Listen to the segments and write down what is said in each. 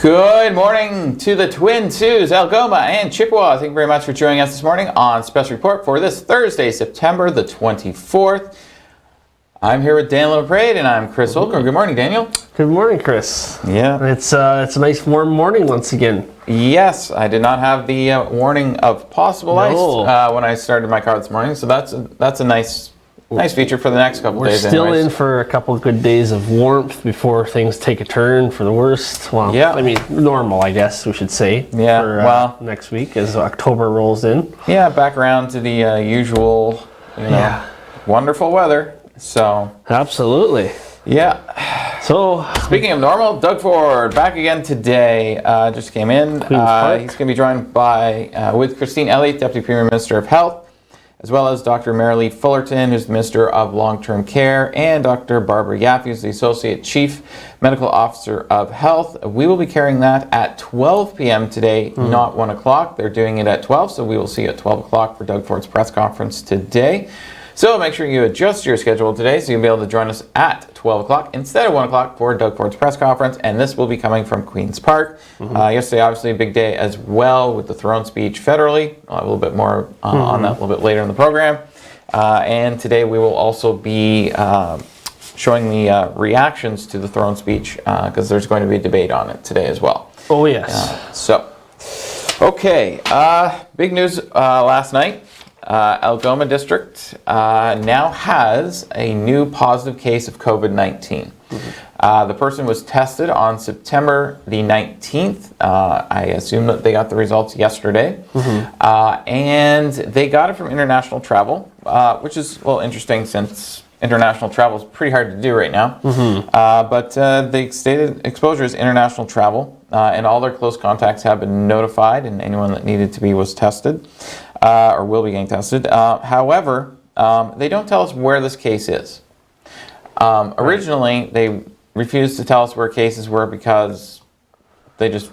Good morning to the Twin Saults, Algoma and Chippewa. Thank you very much for joining us this morning on Special Report for this Thursday, September the 24th. I'm here with Daniel LaPrade and I'm Chris Holcomb. Good morning, Daniel. Good morning, Chris. Yeah. It's a nice warm morning once again. Yes, I did not have the warning of possible ice when I started my car this morning, so that's a nice feature for the next couple days. We're still anyways. in for a couple of good days of warmth before things take a turn for the worst. Well, yeah. I mean, normal, I guess we should say. Yeah, for, next week as October rolls in. Yeah, back around to the usual, wonderful weather. So absolutely. Yeah. So speaking of normal, Doug Ford back again today. Just came in. He's going to be joined by with Christine Elliott, Deputy Premier Minister of Health, as well as Dr. Marilee Fullerton, who's the Minister of Long-Term Care, and Dr. Barbara Yaffe, who's the Associate Chief Medical Officer of Health. We will be carrying that at 12 p.m. today, not 1 o'clock. They're doing it at 12, so we will see you at 12 o'clock for Doug Ford's press conference today. So make sure you adjust your schedule today so you'll be able to join us at 12 o'clock instead of 1 o'clock for Doug Ford's press conference, and this will be coming from Queen's Park. Yesterday, obviously, a big day as well with the throne speech federally. I'll have a little bit more on that a little bit later in the program. And today we will also be showing the reactions to the throne speech because there's going to be a debate on it today as well. Oh, yes. Okay, big news last night. Algoma District now has a new positive case of COVID-19. The person was tested on September the 19th. I assume that they got the results yesterday. And they got it from international travel, which is a little interesting since international travel is pretty hard to do right now. But they stated exposure is international travel, and all their close contacts have been notified, and anyone that needed to be was tested. Or will be getting tested. However, they don't tell us where this case is. Originally, they refused to tell us where cases were because they just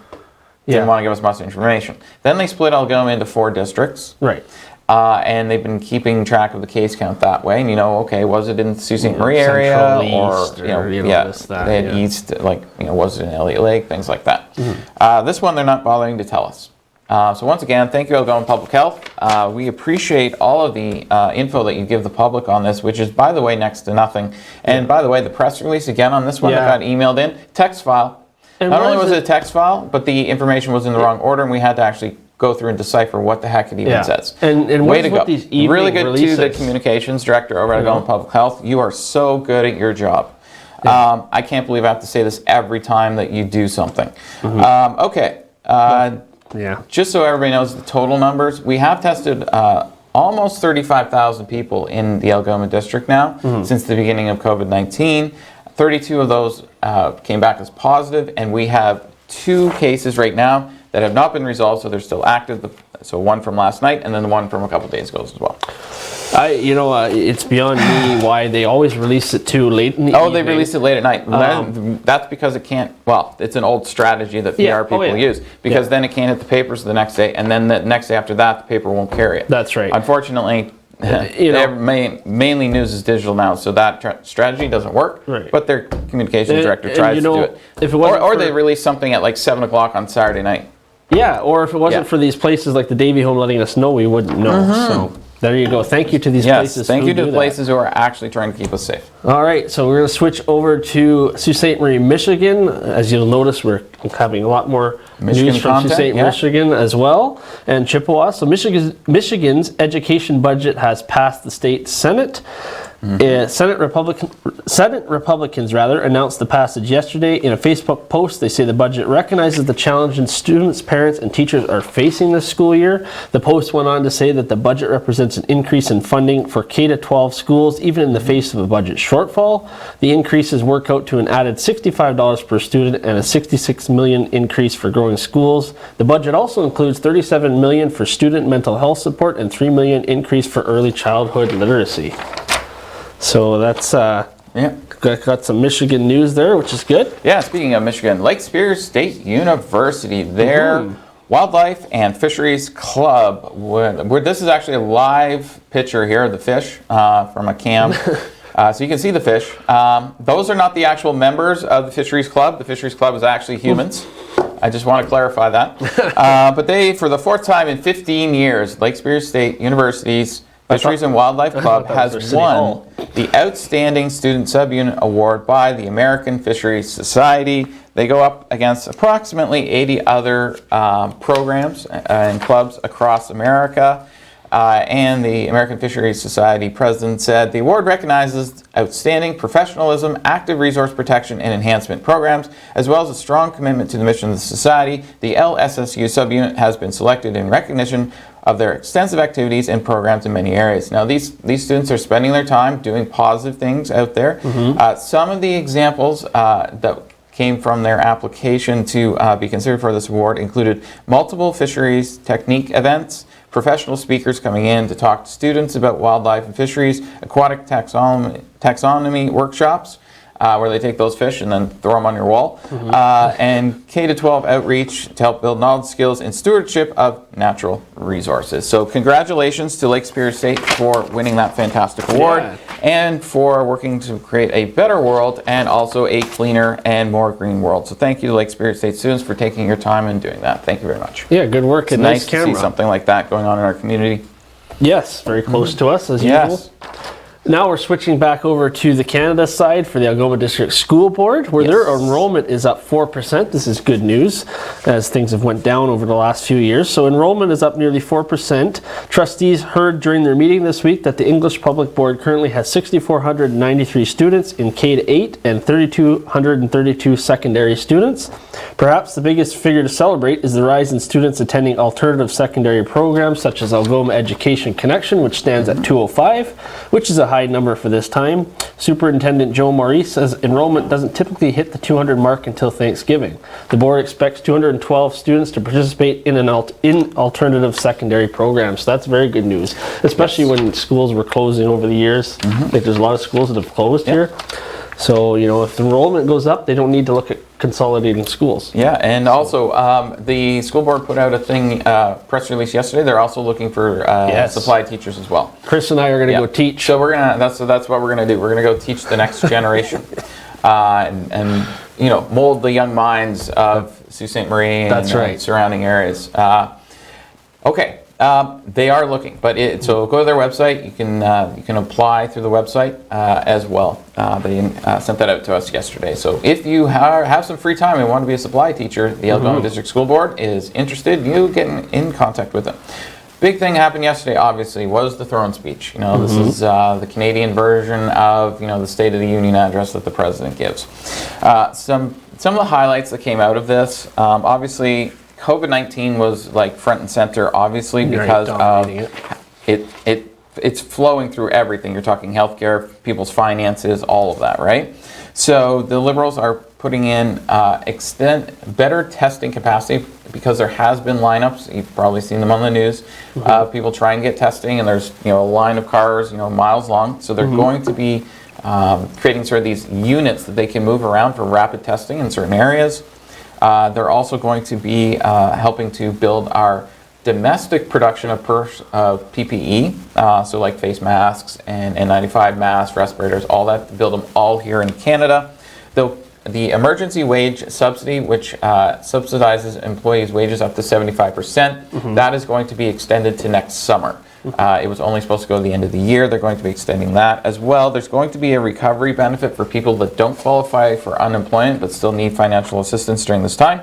didn't want to give us much information. Then they split Algoma into 4 districts. Right. And they've been keeping track of the case count that way. And was it in the Sault Ste. Marie area east, was it in Elliott Lake, things like that. This one they're not bothering to tell us. So once again, thank you, Algoma Public Health. We appreciate all of the info that you give the public on this, which is, by the way, next to nothing. And by the way, the press release again on this one that got emailed in, text file. And not only was it a text file, but the information was in the wrong order, and we had to actually go through and decipher what the heck it even says. And way to go. These really good releases? To the communications director over at Algoma Public Health. You are so good at your job. I can't believe I have to say this every time that you do something. Okay. Just so everybody knows the total numbers, we have tested almost 35,000 people in the Algoma district now since the beginning of COVID-19. 32 of those came back as positive, and we have 2 cases right now that have not been resolved, so they're still active. So one from last night, and then the one from a couple days ago as well. It's beyond me why they always release it too late in the evening. They released it late at night. That's because it can't, it's an old strategy that PR people use, because then it can't hit the papers the next day, and then the next day after that, the paper won't carry it. That's right. Unfortunately, mainly news is digital now, so that strategy doesn't work. Right. But their communications director tries to do it. If it or they release something at 7 o'clock on Saturday night. Yeah, or if it wasn't for these places like the Davy Home letting us know, we wouldn't know. So there you go. Thank you to these places. Thank you to the places who are actually trying to keep us safe. All right, so we're going to switch over to Sault Ste. Marie, Michigan. As you'll notice, we're having a lot more news from Sault Ste. Michigan as well, and Chippewa. So Michigan's education budget has passed the state Senate. Senate Republicans announced the passage yesterday. In a Facebook post, they say the budget recognizes the challenges students, parents, and teachers are facing this school year. The post went on to say that the budget represents an increase in funding for K-12 schools, even in the face of a budget shortfall. The increases work out to an added $65 per student and a $66 million increase for growing schools. The budget also includes $37 million for student mental health support and $3 million increase for early childhood literacy. So that's got some Michigan news there, which is good. Yeah, speaking of Michigan, Lake Superior State University, their Wildlife and Fisheries Club. This is actually a live picture here of the fish from a cam. So you can see the fish. Those are not the actual members of the Fisheries Club. The Fisheries Club is actually humans. I just want to clarify that. But they, for the 4th time in 15 years, Lake Superior State University's Fisheries and Wildlife Club has won the Outstanding Student Subunit Award by the American Fisheries Society. They go up against approximately 80 other programs and clubs across America. And the American Fisheries Society president said the award recognizes outstanding professionalism, active resource protection and enhancement programs, as well as a strong commitment to the mission of the society. The LSSU subunit has been selected in recognition of their extensive activities and programs in many areas. Now, these students are spending their time doing positive things out there. Some of the examples that came from their application to be considered for this award included multiple fisheries technique events, professional speakers coming in to talk to students about wildlife and fisheries, aquatic taxonomy workshops, where they take those fish and then throw them on your wall, and K-12 outreach to help build knowledge, skills, and stewardship of natural resources. So congratulations to Lake Superior State for winning that fantastic award and for working to create a better world and also a cleaner and more green world. So thank you to Lake Superior State students for taking your time and doing that. Thank you very much. Yeah, good work. It's nice to see something like that going on in our community. Yes, very close to us as usual. Now we're switching back over to the Canada side for the Algoma District School Board, where their enrollment is up 4%. This is good news, as things have went down over the last few years. So enrollment is up nearly 4%. Trustees heard during their meeting this week that the English Public Board currently has 6,493 students in K-8 and 3,232 secondary students. Perhaps the biggest figure to celebrate is the rise in students attending alternative secondary programs such as Algoma Education Connection, which stands at 205, which is a high number for this time. Superintendent Joe Maurice says enrollment doesn't typically hit the 200 mark until Thanksgiving. The board expects 212 students to participate in alternative secondary programs. So that's very good news, especially when schools were closing over the years. Like there's a lot of schools that have closed here. So, you know, if the enrollment goes up, they don't need to look at consolidating schools. Yeah, and also the school board put out a press release yesterday. They're also looking for supply teachers as well. Chris and I are going to go teach. So we're gonna that's what we're gonna do. We're gonna go teach the next generation, and you know, mold the young minds of Sault Ste. Marie and surrounding areas. Okay. They are looking, but so go to their website. You can apply through the website as well. They sent that out to us yesterday. So if you have some free time and want to be a supply teacher, the Algoma District School Board is interested. You get in contact with them. Big thing happened yesterday, obviously, was the throne speech. You know, this is the Canadian version of the State of the Union address that the president gives. Some of the highlights that came out of this, obviously. COVID-19 was like front and center, obviously, because of it's flowing through everything. You're talking healthcare, people's finances, all of that, right? So the Liberals are putting in better testing capacity because there has been lineups. You've probably seen them on the news. People try and get testing, and there's a line of cars miles long. So they're going to be creating sort of these units that they can move around for rapid testing in certain areas. They're also going to be helping to build our domestic production of PPE, so like face masks and N95 masks, respirators, all that, to build them all here in Canada. The emergency wage subsidy, which subsidizes employees' wages up to 75%, that is going to be extended to next summer. It was only supposed to go to the end of the year. They're going to be extending that as well. There's going to be a recovery benefit for people that don't qualify for unemployment but still need financial assistance during this time.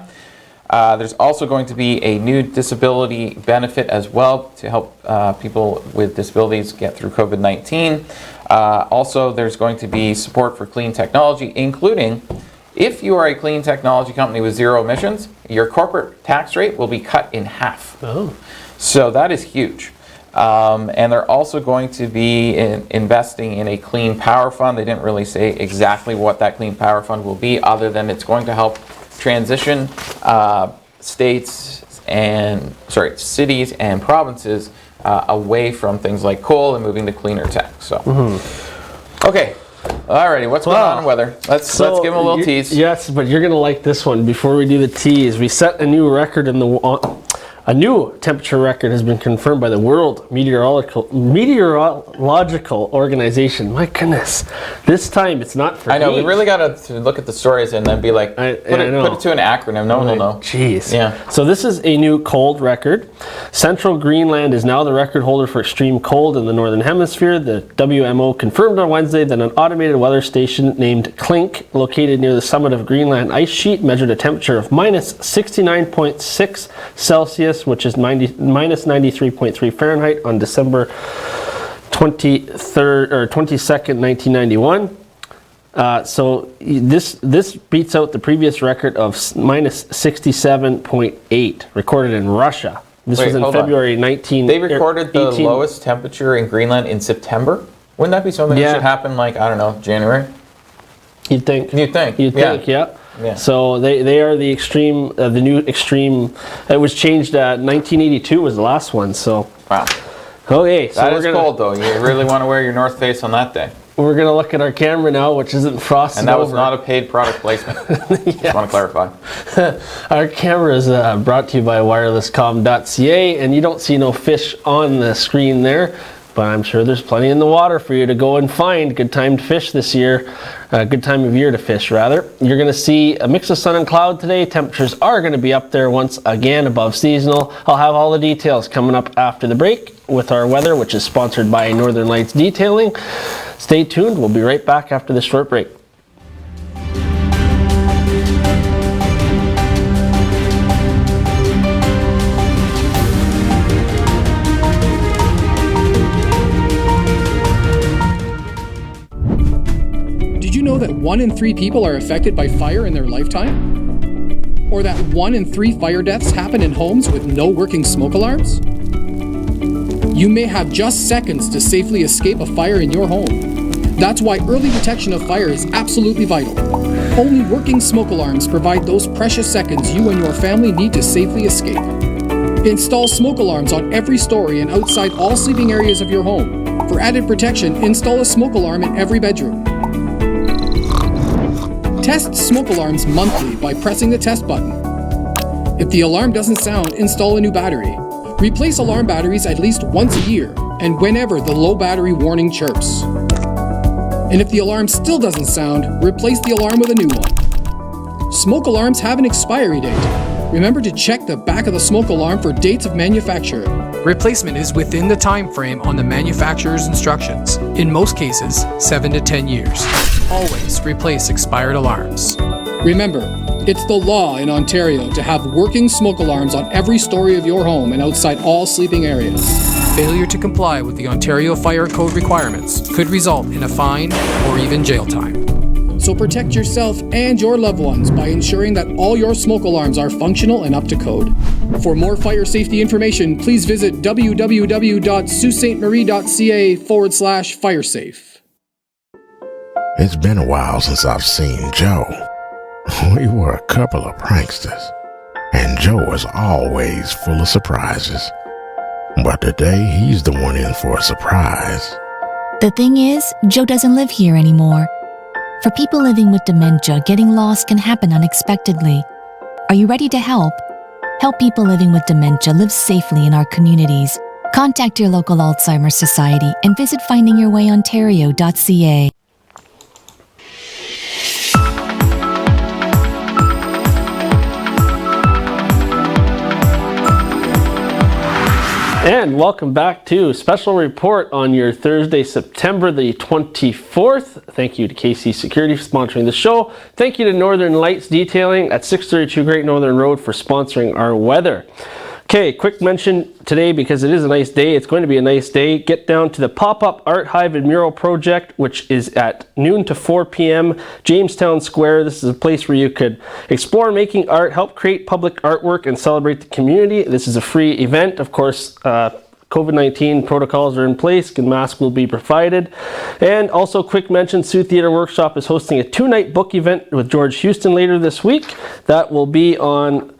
There's also going to be a new disability benefit as well to help people with disabilities get through COVID-19. Also, there's going to be support for clean technology, including if you are a clean technology company with zero emissions, your corporate tax rate will be cut in half. So that is huge. And they're also going to be investing in a clean power fund. They didn't really say exactly what that clean power fund will be, other than it's going to help transition cities and provinces away from things like coal and moving to cleaner tech. So, okay. Alrighty, what's going on in weather? Let's give them a little tease. Yes, but you're going to like this one. Before we do the tease, we set a new record in the A new temperature record has been confirmed by the World Meteorological Organization. My goodness, this time it's not for I know, me. we really got to look at the stories and then be like, put it to an acronym. No one will know. Jeez. Yeah. So this is a new cold record. Central Greenland is now the record holder for extreme cold in the Northern Hemisphere. The WMO confirmed on Wednesday that an automated weather station named Klink, located near the summit of Greenland ice sheet, measured a temperature of minus 69.6 Celsius, which is minus 93.3 Fahrenheit on December 22nd, 1991. So this beats out the previous record of minus 67.8 recorded in Russia. This was in February 19. They recorded the lowest temperature in Greenland in September. Wouldn't that be something that should happen, like, I don't know, January? You'd think. You'd think, yeah. So they are the extreme, the new extreme. It was changed. 1982 was the last one. So wow. Okay, so that is cold though. You really want to wear your North Face on that day. We're gonna look at our camera now, which isn't frosted. And that was not a paid product placement. Just want to clarify. Our camera is brought to you by wirelesscom.ca, and you don't see no fish on the screen there. But I'm sure there's plenty in the water for you to go and find. Good time to fish this year. Good time of year to fish, rather. You're going to see a mix of sun and cloud today. Temperatures are going to be up there once again above seasonal. I'll have all the details coming up after the break with our weather, which is sponsored by Northern Lights Detailing. Stay tuned. We'll be right back after this short break. Did you know that 1 in 3 people are affected by fire in their lifetime? Or that 1 in 3 fire deaths happen in homes with no working smoke alarms? You may have just seconds to safely escape a fire in your home. That's why early detection of fire is absolutely vital. Only working smoke alarms provide those precious seconds you and your family need to safely escape. Install smoke alarms on every story and outside all sleeping areas of your home. For added protection, install a smoke alarm in every bedroom. Test smoke alarms monthly by pressing the test button. If the alarm doesn't sound, install a new battery. Replace alarm batteries at least once a year and whenever the low battery warning chirps. And if the alarm still doesn't sound, replace the alarm with a new one. Smoke alarms have an expiry date. Remember to check the back of the smoke alarm for dates of manufacture. Replacement is within the time frame on the manufacturer's instructions. In most cases, 7 to 10 years. Always replace expired alarms. Remember, it's the law in Ontario to have working smoke alarms on every story of your home and outside all sleeping areas. Failure to comply with the Ontario Fire Code requirements could result in a fine or even jail time. So protect yourself and your loved ones by ensuring that all your smoke alarms are functional and up to code. For more fire safety information, please visit www.saultestmarie.ca/firesafe. It's been a while since I've seen Joe. We were a couple of pranksters, and Joe was always full of surprises. But today, he's the one in for a surprise. The thing is, Joe doesn't live here anymore. For people living with dementia, getting lost can happen unexpectedly. Are you ready to help? Help people living with dementia live safely in our communities. Contact your local Alzheimer's Society and visit findingyourwayontario.ca. And welcome back to Special Report on your Thursday, September the 24th. Thank you to KC Security for sponsoring the show. Thank you to Northern Lights Detailing at 632 Great Northern Road for sponsoring our weather. Okay, quick mention today because it is a nice day. It's going to be a nice day. Get down to the Pop-Up Art Hive and Mural Project, which is at noon to 4 p.m. Jamestown Square. This is a place where you could explore making art, help create public artwork, and celebrate the community. This is a free event. Of course, COVID-19 protocols are in place and masks will be provided. And also, quick mention, Sioux Theatre Workshop is hosting a 2-night book event with George Houston later this week. That will be on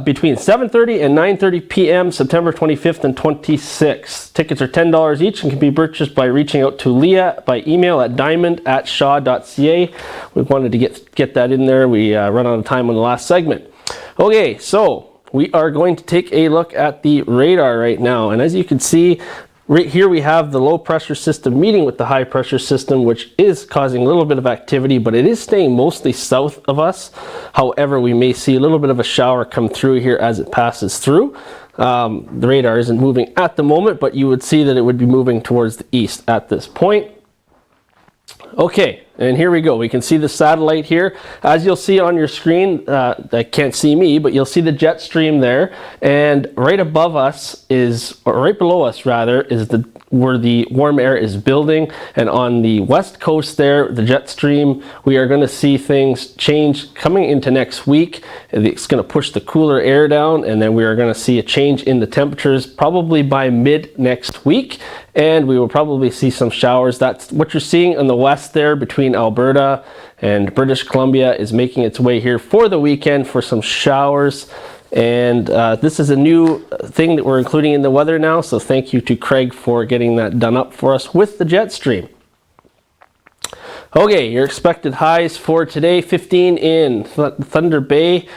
between 7:30 and 9:30 p.m. September 25th and 26th. Tickets are $10 each and can be purchased by reaching out to Leah by email at diamond@shaw.ca. We wanted to get that in there. We run out of time on the last segment. Okay, so we are going to take a look at the radar right now. And as you can see, right here we have the low pressure system meeting with the high pressure system, which is causing a little bit of activity, but it is staying mostly south of us. However, we may see a little bit of a shower come through here as it passes through. The radar isn't moving at the moment, but you would see that it would be moving towards the east at this point. Okay, and here we go. We can see the satellite here. As you'll see on your screen, that can't see me, but you'll see the jet stream there. And right above us is, or right below us rather, is where the warm air is building. And on the west coast there, the jet stream, we are going to see things change coming into next week. It's going to push the cooler air down, and then we are going to see a change in the temperatures probably by mid next week. And we will probably see some showers. That's what you're seeing on the west there between Alberta and British Columbia is making its way here for the weekend for some showers. And this is a new thing that we're including in the weather now. So thank you to Craig for getting that done up for us with the jet stream. Okay, your expected highs for today: 15 in Thunder Bay,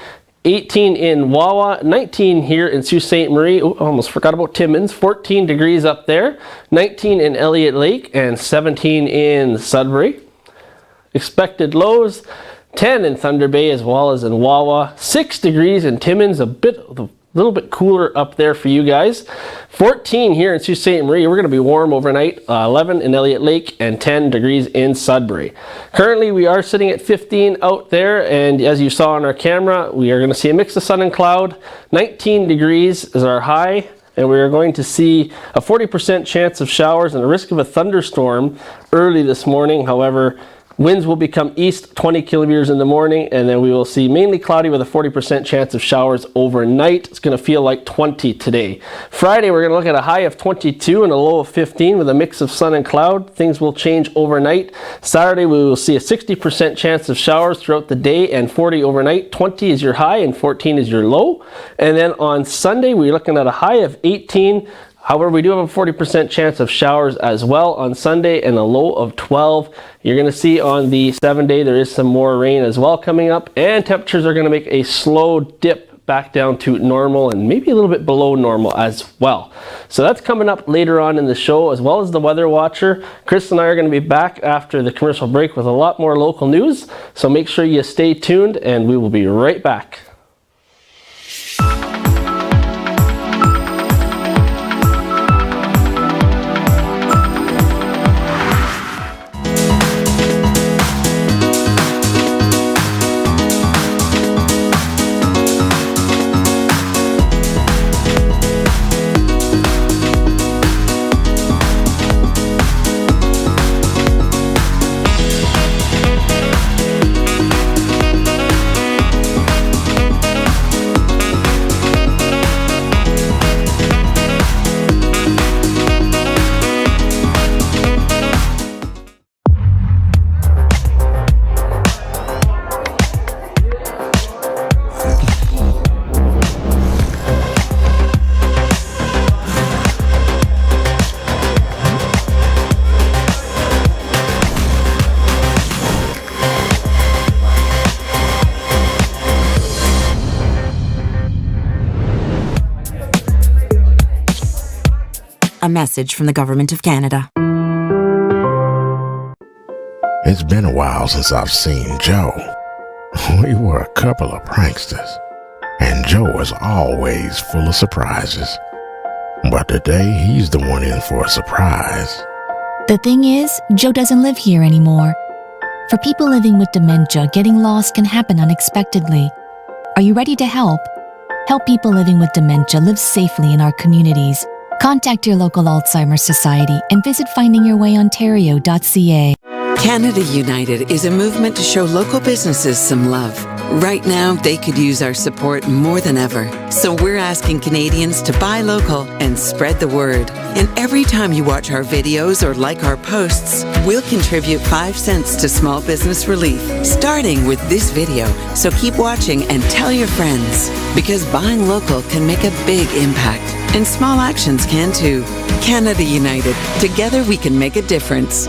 18 in Wawa, 19 here in Sault Ste. Marie. Oh, I almost forgot about Timmins. 14 degrees up there, 19 in Elliott Lake, and 17 in Sudbury. Expected lows: 10 in Thunder Bay as well as in Wawa, 6 degrees in Timmins, a little bit cooler up there for you guys. 14 here in Sault Ste. Marie. We're going to be warm overnight. 11 in Elliott Lake and 10 degrees in Sudbury. Currently, we are sitting at 15 out there, and as you saw on our camera, we are going to see a mix of sun and cloud. 19 degrees is our high, and we are going to see a 40% chance of showers and a risk of a thunderstorm early this morning. However, winds will become east 20 kilometers in the morning, and then we will see mainly cloudy with a 40% chance of showers overnight. It's going to feel like 20 today. Friday, we're going to look at a high of 22 and a low of 15 with a mix of sun and cloud. Things will change overnight. Saturday, we will see a 60% chance of showers throughout the day and 40 overnight. 20 is your high and 14 is your low. And then on Sunday, we're looking at a high of 18. However, we do have a 40% chance of showers as well on Sunday and a low of 12. You're going to see on the 7-day there is some more rain as well coming up, and temperatures are going to make a slow dip back down to normal and maybe a little bit below normal as well. So that's coming up later on in the show, as well as the Weather Watcher. Chris and I are going to be back after the commercial break with a lot more local news. So make sure you stay tuned, and we will be right back. A message from the Government of Canada. It's been a while since I've seen Joe. We were a couple of pranksters, and Joe was always full of surprises. But today, he's the one in for a surprise. The thing is, Joe doesn't live here anymore. For people living with dementia, getting lost can happen unexpectedly. Are you ready to help? Help people living with dementia live safely in our communities. Contact your local Alzheimer's Society and visit findingyourwayontario.ca. Canada United is a movement to show local businesses some love. Right now, they could use our support more than ever. So we're asking Canadians to buy local and spread the word. And every time you watch our videos or like our posts, we'll contribute 5 cents to small business relief, starting with this video. So keep watching and tell your friends, because buying local can make a big impact. And small actions can too. Canada United. Together we can make a difference.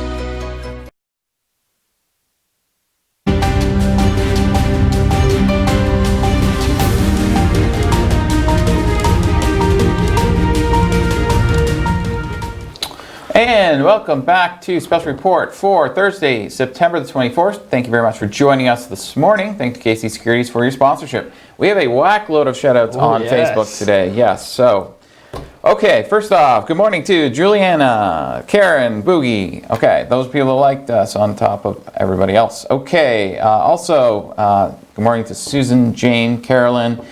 And welcome back to Special Report for Thursday, September the 24th. Thank you very much for joining us this morning. Thank you, KC Securities, for your sponsorship. We have a whack load of shout-outs on Facebook today. Yes, so, okay, first off, good morning to Juliana, Karen, Boogie. Okay, those people liked us on top of everybody else. Okay, also, good morning to Susan, Jane, Carolyn,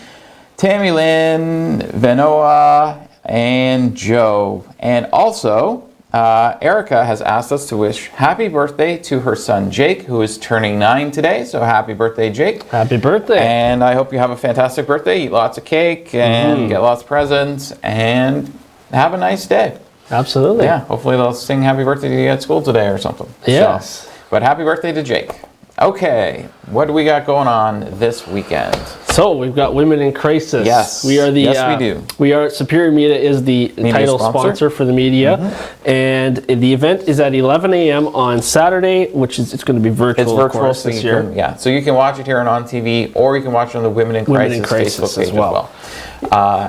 Tammy Lynn, Venoa, and Joe. And also, Erica has asked us to wish happy birthday to her son Jake, who is turning 9 today. So happy birthday, Jake. Happy birthday. And I hope you have a fantastic birthday. Eat lots of cake and get lots of presents and have a nice day. Absolutely. Yeah, hopefully they'll sing happy birthday to you at school today or something. Yes. So, but happy birthday to Jake. Okay, what do we got going on this weekend? So we've got Women in Crisis. Yes. We are the. Yes, we do. We are Superior Media is the title sponsor for the media, and the event is at 11 a.m. on Saturday, which is it's going to be virtual. It's virtual, of course, this year. Yeah, so you can watch it here on TV, or you can watch it on the Women in Crisis Facebook page as well.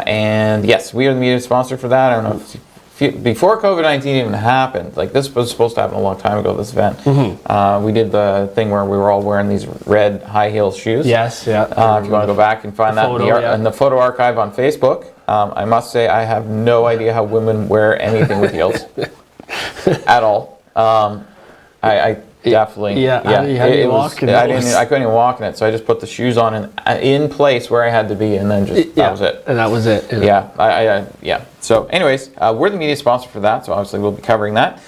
And yes, we are the media sponsor for that. I don't know if before COVID-19 even happened, like this was supposed to happen a long time ago, this event. We did the thing where we were all wearing these red high heel shoes. Yes, yeah. If you want to go back and find that in the photo archive on Facebook. I must say I have no idea how women wear anything with heels at all. I definitely How do you walk in those? I couldn't even walk in it, so I just put the shoes on in place where I had to be, and then just that was it. And that was it. Yeah. So, anyways, we're the media sponsor for that, so obviously we'll be covering that.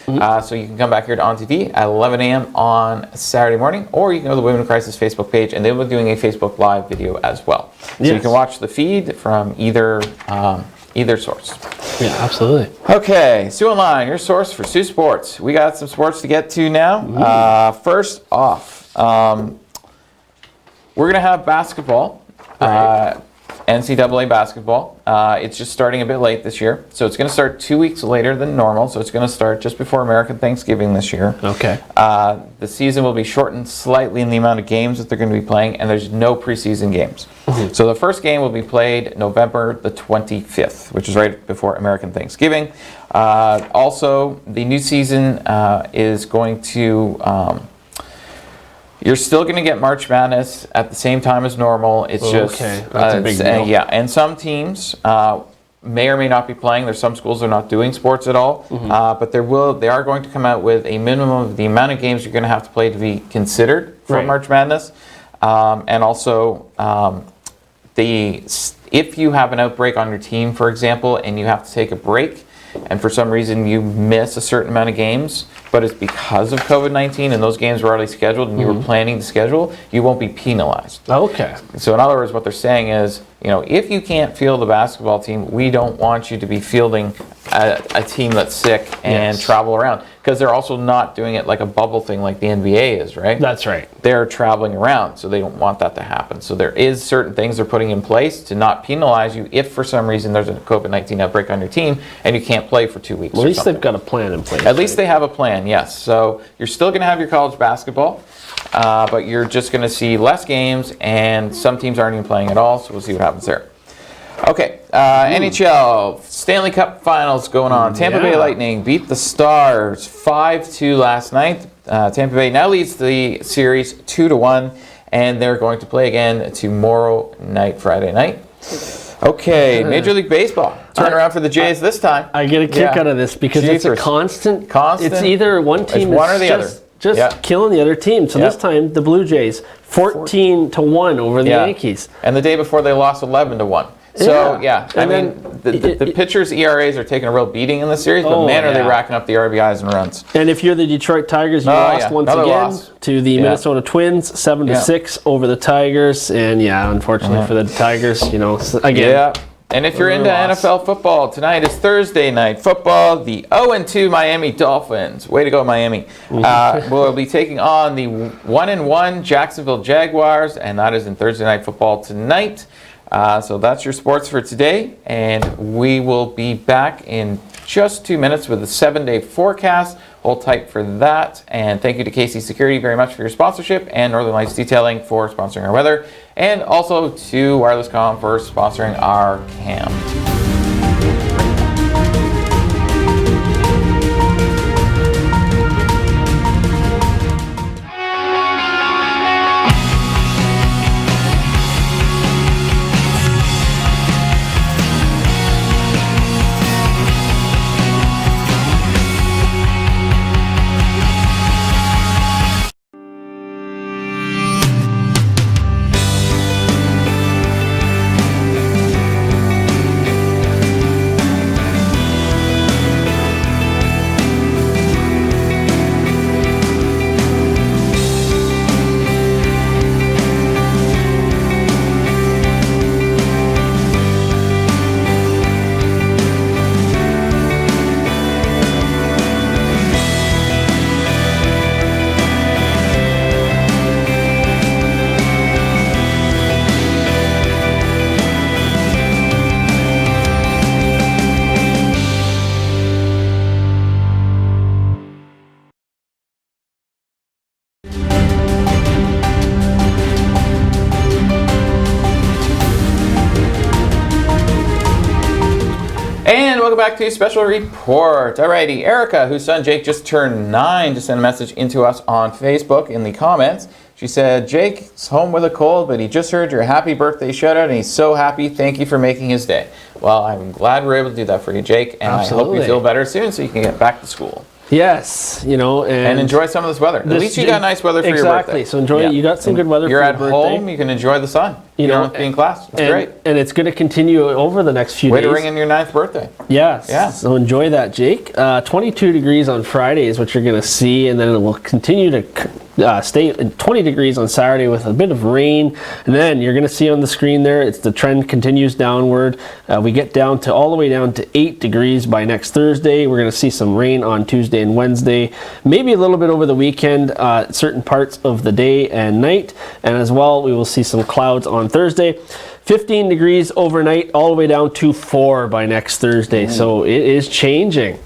So you can come back here to On TV at 11 a.m. on Saturday morning, or you can go to the Women in Crisis Facebook page, and they will be doing a Facebook Live video as well. So you can watch the feed from either source. Yeah, absolutely. Okay, Sioux Online, your source for Sioux Sports. We got some sports to get to now. First off, we're going to have basketball, NCAA basketball. It's just starting a bit late this year, so it's going to start 2 weeks later than normal, so it's going to start just before American Thanksgiving this year. Okay. The season will be shortened slightly in the amount of games that they're going to be playing, and there's no preseason games. So the first game will be played November the 25th, which is right before American Thanksgiving. Also, the new season is going to... you're still going to get March Madness at the same time as normal. It's just... That's a big deal. Yeah, and some teams... may or may not be playing. There's some schools that are not doing sports at all, but they are going to come out with a minimum of the amount of games you're going to have to play to be considered for March Madness, and also if you have an outbreak on your team, for example, and you have to take a break, and for some reason you miss a certain amount of games, but it's because of COVID-19 and those games were already scheduled and you were planning to schedule, you won't be penalized. Okay. So in other words, what they're saying is, if you can't field the basketball team, we don't want you to be fielding a team that's sick and travel around. Because they're also not doing it like a bubble thing like the NBA is, right? That's right. They're traveling around, so they don't want that to happen. So there is certain things they're putting in place to not penalize you if for some reason there's a COVID-19 outbreak on your team and you can't play for 2 weeks. Well, at least they've got a plan in place. At least they have a plan, yes. So you're still going to have your college basketball, but you're just going to see less games, and some teams aren't even playing at all, so we'll see what happens there. Okay, NHL Stanley Cup Finals going on. Tampa Bay Lightning beat the Stars 5-2 last night. Tampa Bay now leads the series 2-1, and they're going to play again tomorrow night, Friday night. Okay, Major League Baseball. Turn around for the Jays this time. I get a kick out of this because it's a constant. It's either one team one or the other. Just killing the other team. So this time, the Blue Jays 14-1 over the Yankees. And the day before, they lost 11-1. So, I mean, the pitchers' ERAs are taking a real beating in the series, but man, are they racking up the RBIs and runs. And if you're the Detroit Tigers, you lost once again to the Minnesota Twins, 7-6 over the Tigers. And unfortunately for the Tigers, again. Yeah. And if you're into NFL football, tonight is Thursday night football. The 0-2 Miami Dolphins, way to go Miami, will be taking on the 1-1 Jacksonville Jaguars, and that is in Thursday night football tonight. So that's your sports for today, and we will be back in just 2 minutes with a 7-day forecast. Hold tight for that, and thank you to KC Security very much for your sponsorship, and Northern Lights Detailing for sponsoring our weather, and also to WirelessCom for sponsoring our cam. go back to special report. Alrighty, Erica, whose son Jake just turned 9, just sent a message into us on Facebook in the comments. She said, Jake's home with a cold, but he just heard your happy birthday shout out and he's so happy. Thank you for making his day. Well, I'm glad we're able to do that for you, Jake, and Absolutely. I hope you feel better soon so you can get back to school. Yes, you know, and enjoy some of this weather. At least you got nice weather for your birthday. Exactly. So enjoy it. You got some good weather for your birthday. You're at home, you can enjoy the sun. You don't have to be in class. It's great. And it's going to continue over the next few days. Way to ring in your 9th birthday. Yes. Yeah. So enjoy that, Jake. 22 degrees on Friday is what you're going to see, and then it will continue to stay at 20 degrees on Saturday with a bit of rain. And then you're going to see on the screen there, the trend continues downward. We get down to all the way down to 8 degrees by next Thursday. We're going to see some rain on Tuesday and Wednesday, maybe a little bit over the weekend, certain parts of the day and night. And as well, we will see some clouds on Thursday. 15 degrees overnight, all the way down to 4 by next Thursday. So it is changing.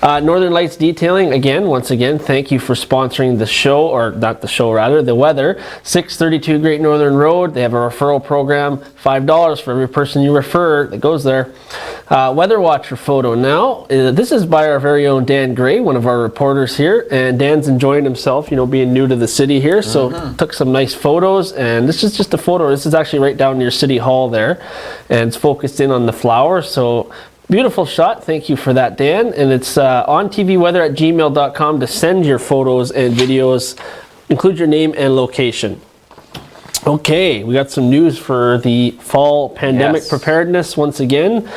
Northern Lights Detailing, once again, thank you for sponsoring the show, or not the show rather, the weather. 632 Great Northern Road. They have a referral program, $5 for every person you refer that goes there. Weather Watcher photo now. This is by our very own Dan Gray, one of our reporters here, and Dan's enjoying himself, being new to the city here, so took some nice photos, and this is just a photo. This is actually right down near City Hall there, and it's focused in on the flowers, so beautiful shot. Thank you for that, Dan. And it's ontvweather@gmail.com to send your photos and videos. Include your name and location. Okay, we got some news for the fall pandemic preparedness once again.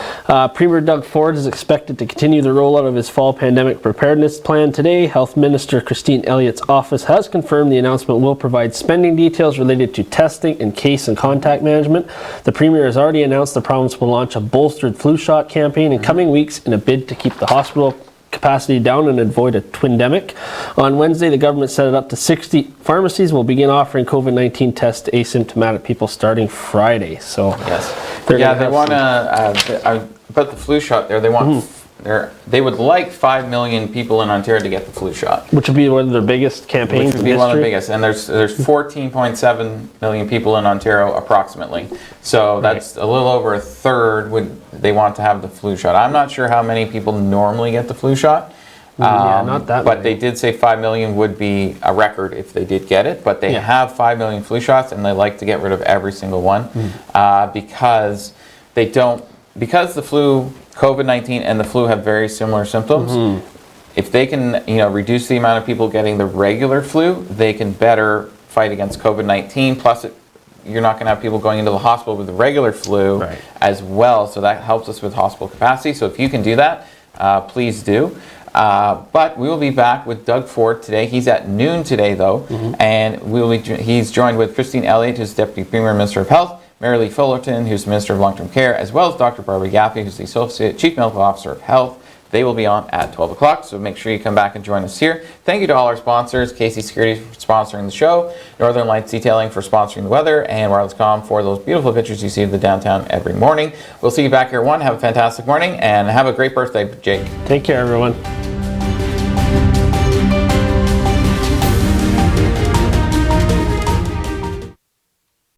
Premier Doug Ford is expected to continue the rollout of his fall pandemic preparedness plan today. Health Minister Christine Elliott's office has confirmed the announcement will provide spending details related to testing and case and contact management. The Premier has already announced the province will launch a bolstered flu shot campaign in coming weeks in a bid to keep the hospital capacity down and avoid a twindemic. On Wednesday, the government set it up to 60 pharmacies will begin offering COVID-19 tests to asymptomatic people starting Friday. So they want to about the flu shot there. They want they would like 5 million people in Ontario to get the flu shot, which would be one of their biggest campaigns. Which would be one of the biggest, and there's 14.7 million people in Ontario approximately. So that's a little over a third they want to have the flu shot. I'm not sure how many people normally get the flu shot. Not that but many. They did say 5 million would be a record if they did get it. But they have 5 million flu shots, and they like to get rid of every single one because the flu, COVID-19 and the flu have very similar symptoms. If they can, reduce the amount of people getting the regular flu, they can better fight against COVID-19. Plus, you're not going to have people going into the hospital with the regular flu as well. So that helps us with hospital capacity. So if you can do that, please do. But we will be back with Doug Ford today. He's at noon today, though, and he's joined with Christine Elliott, who's Deputy Premier Minister of Health, Mary Lee Fullerton, who's Minister of Long-Term Care, as well as Dr. Barbara Yaffe, who's the Associate Chief Medical Officer of Health. They will be on at 12 o'clock, so make sure you come back and join us here. Thank you to all our sponsors, Casey Security for sponsoring the show, Northern Lights Detailing for sponsoring the weather, and Wireless.com for those beautiful pictures you see of the downtown every morning. We'll see you back here at 1. Have a fantastic morning, and have a great birthday, Jake. Take care, everyone.